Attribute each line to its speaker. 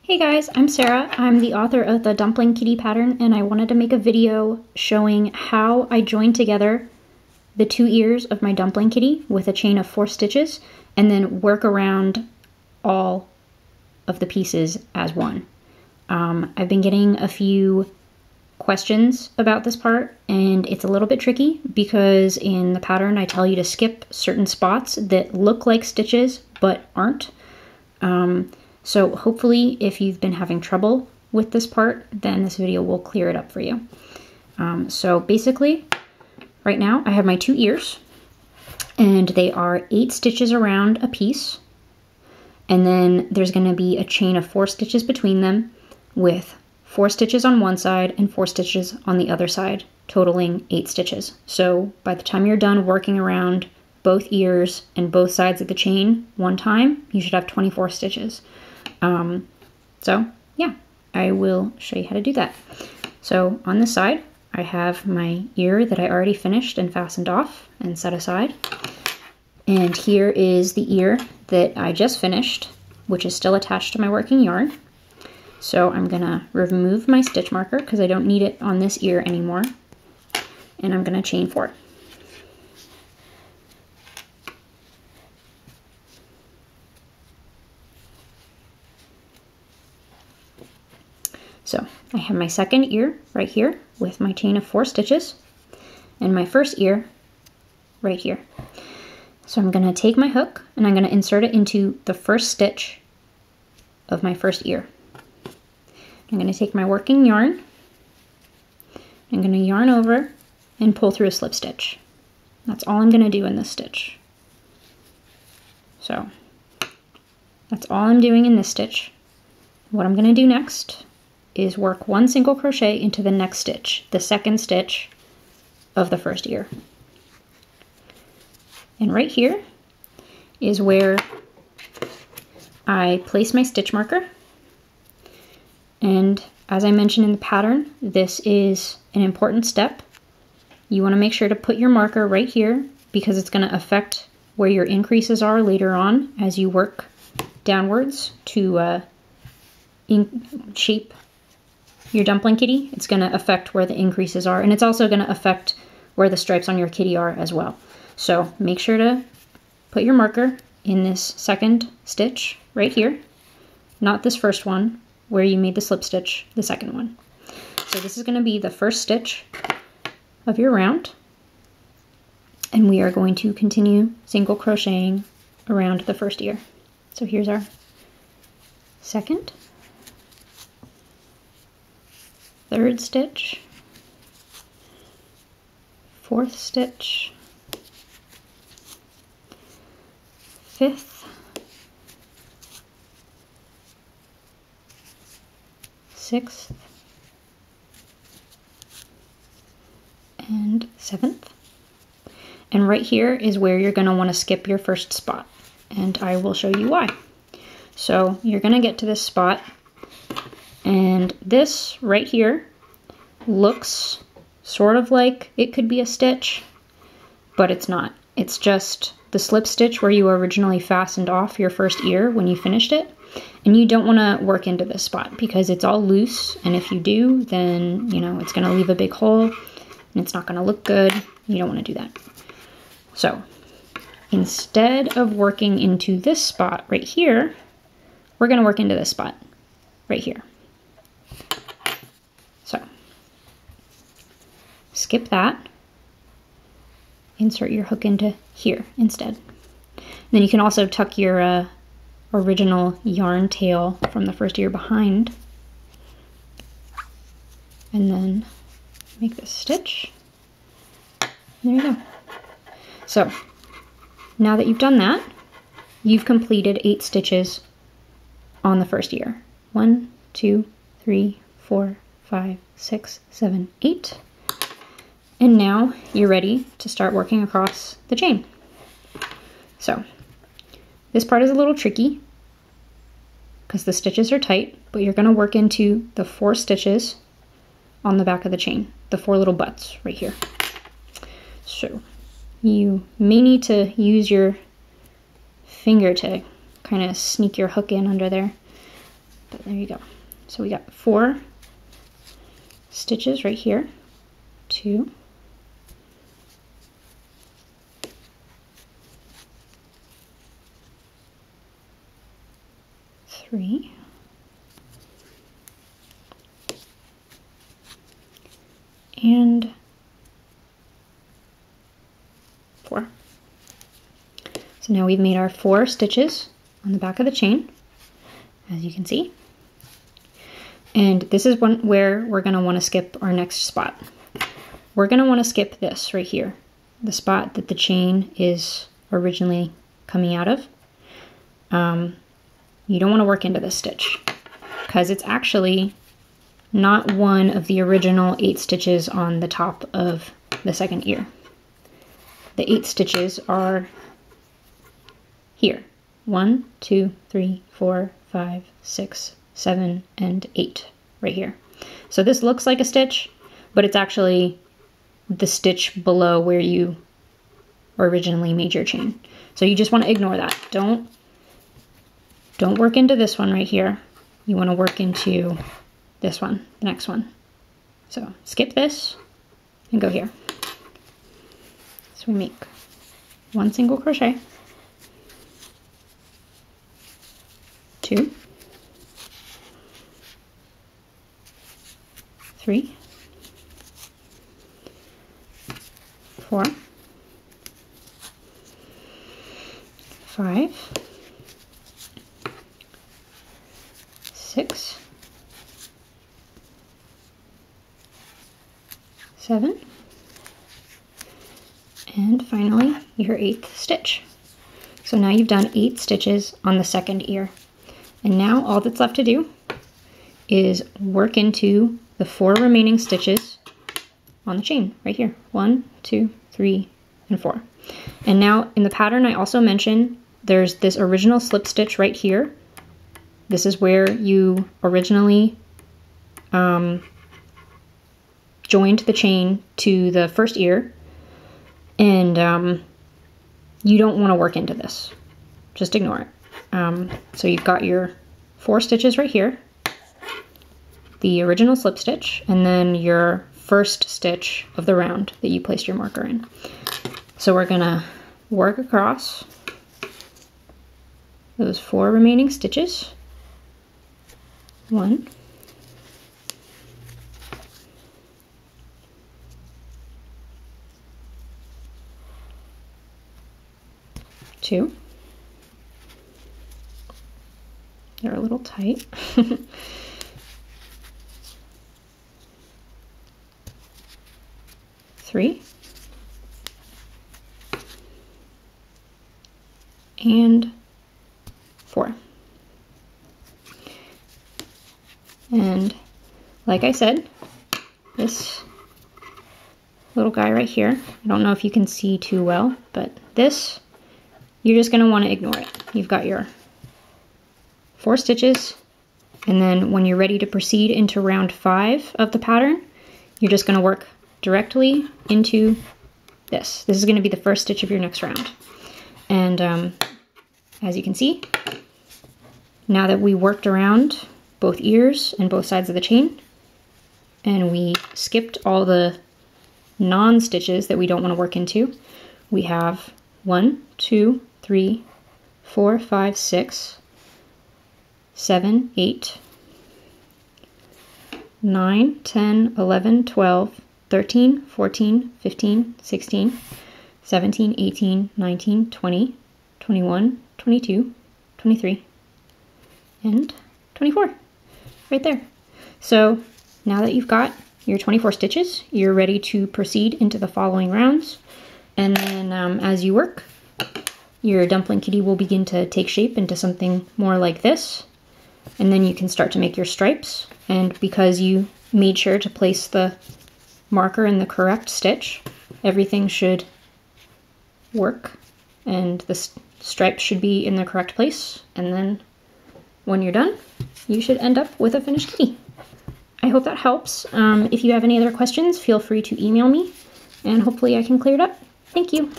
Speaker 1: Hey guys, I'm Sarah. I'm the author of the Dumpling Kitty pattern, and I wanted to make a video showing how I joined together the 2 ears of my Dumpling Kitty with a chain of 4 stitches and then work around all of the pieces as one. I've been getting a few questions about this part, and it's a little bit tricky because in the pattern I tell you to skip certain spots that look like stitches but aren't. So hopefully if you've been having trouble with this part, then this video will clear it up for you. So basically, right now I have my 2 ears, and they are 8 stitches around a piece, and then there's going to be a chain of 4 stitches between them with 4 stitches on one side and 4 stitches on the other side, totaling 8 stitches. So by the time you're done working around both ears and both sides of the chain one time, you should have 24 stitches. So yeah, I will show you how to do that. So on this side, I have my ear that I already finished and fastened off and set aside. And here is the ear that I just finished, which is still attached to my working yarn. So I'm gonna remove my stitch marker because I don't need it on this ear anymore. And I'm gonna chain 4. So I have my second ear right here with my chain of 4 stitches and my first ear right here. So I'm gonna take my hook and I'm gonna insert it into the first stitch of my first ear. I'm gonna take my working yarn, I'm gonna yarn over and pull through a slip stitch. That's all I'm gonna do in this stitch. So that's all I'm doing in this stitch. What I'm gonna do next is work 1 single crochet into the next stitch, the second stitch of the first ear. And right here is where I place my stitch marker. And as I mentioned in the pattern, this is an important step. You want to make sure to put your marker right here because it's going to affect where your increases are later on as you work downwards to shape your Dumpling Kitty. It's going to affect where the increases are, and it's also going to affect where the stripes on your kitty are as well. So make sure to put your marker in this second stitch right here, not this first one where you made the slip stitch, the second one. So this is going to be the first stitch of your round, and we are going to continue single crocheting around the first ear. So here's our second, third stitch, fourth stitch, fifth, sixth, and seventh. And right here is where you're going to want to skip your first spot, and I will show you why. So you're going to get to this spot, and this right here looks sort of like it could be a stitch, but it's not. It's just the slip stitch where you originally fastened off your first ear when you finished it. And you don't want to work into this spot because it's all loose, and if you do, then you know it's going to leave a big hole and it's not going to look good. You don't want to do that. So instead of working into this spot right here, we're going to work into this spot right here. So skip that, insert your hook into here instead. And then you can also tuck your original yarn tail from the first ear behind, and then make this stitch. There you go. So now that you've done that, you've completed 8 stitches on the first ear. 1, 2, 3, 4, 5, 6, 7, 8. And now you're ready to start working across the chain. So this part is a little tricky because the stitches are tight, but you're going to work into the 4 stitches on the back of the chain, the 4 little butts right here. So you may need to use your finger to kind of sneak your hook in under there. but there you go. So we got 4 stitches right here, 2, 3, and 4. So now we've made our 4 stitches on the back of the chain, as you can see. And this is where we're going to want to skip our next spot. We're going to want to skip this right here, the spot that the chain is originally coming out of. You don't want to work into this stitch because it's actually not one of the original 8 stitches on the top of the second ear. The 8 stitches are here. 1, 2, 3, 4, 5, 6, 7, and 8 right here. So this looks like a stitch, but it's actually the stitch below where you originally made your chain. So you just want to ignore that. Don't work into this one right here. You want to work into this one, the next one. So skip this and go here. So we make 1 single crochet, 2, 3, 4, 5, 6, 7, and finally your 8th stitch. So now you've done 8 stitches on the second ear. And now all that's left to do is work into the 4 remaining stitches on the chain right here. 1, 2, 3, and 4. And now in the pattern I also mentioned there's this original slip stitch right here. This is where you originally joined the chain to the first ear, and you don't want to work into this. Just ignore it. So you've got your 4 stitches right here, the original slip stitch, and then your first stitch of the round that you placed your marker in. So we're gonna work across those 4 remaining stitches. 1, 2, they're a little tight, 3, and 4. And like I said, this little guy right here, I don't know if you can see too well, but this, you're just going to want to ignore it. You've got your 4 stitches, and then when you're ready to proceed into round 5 of the pattern, you're just going to work directly into this. This is going to be the first stitch of your next round. And as you can see, now that we worked around both ears and both sides of the chain, and we skipped all the non-stitches that we don't want to work into, we have 1, 2, 3, 4, 5, 6, 7, 8, 9, 10, 11, 12, 13, 14, 15, 16, 17, 18, 19, 20, 21, 22, 23, and 24, right there. So now that you've got your 24 stitches, you're ready to proceed into the following rounds. And then as you work, your dumpling kitty will begin to take shape into something more like this. And then you can start to make your stripes. And because you made sure to place the marker in the correct stitch, everything should work and the stripes should be in the correct place. And then when you're done, you should end up with a finished kitty. I hope that helps. If you have any other questions, feel free to email me and hopefully I can clear it up. Thank you.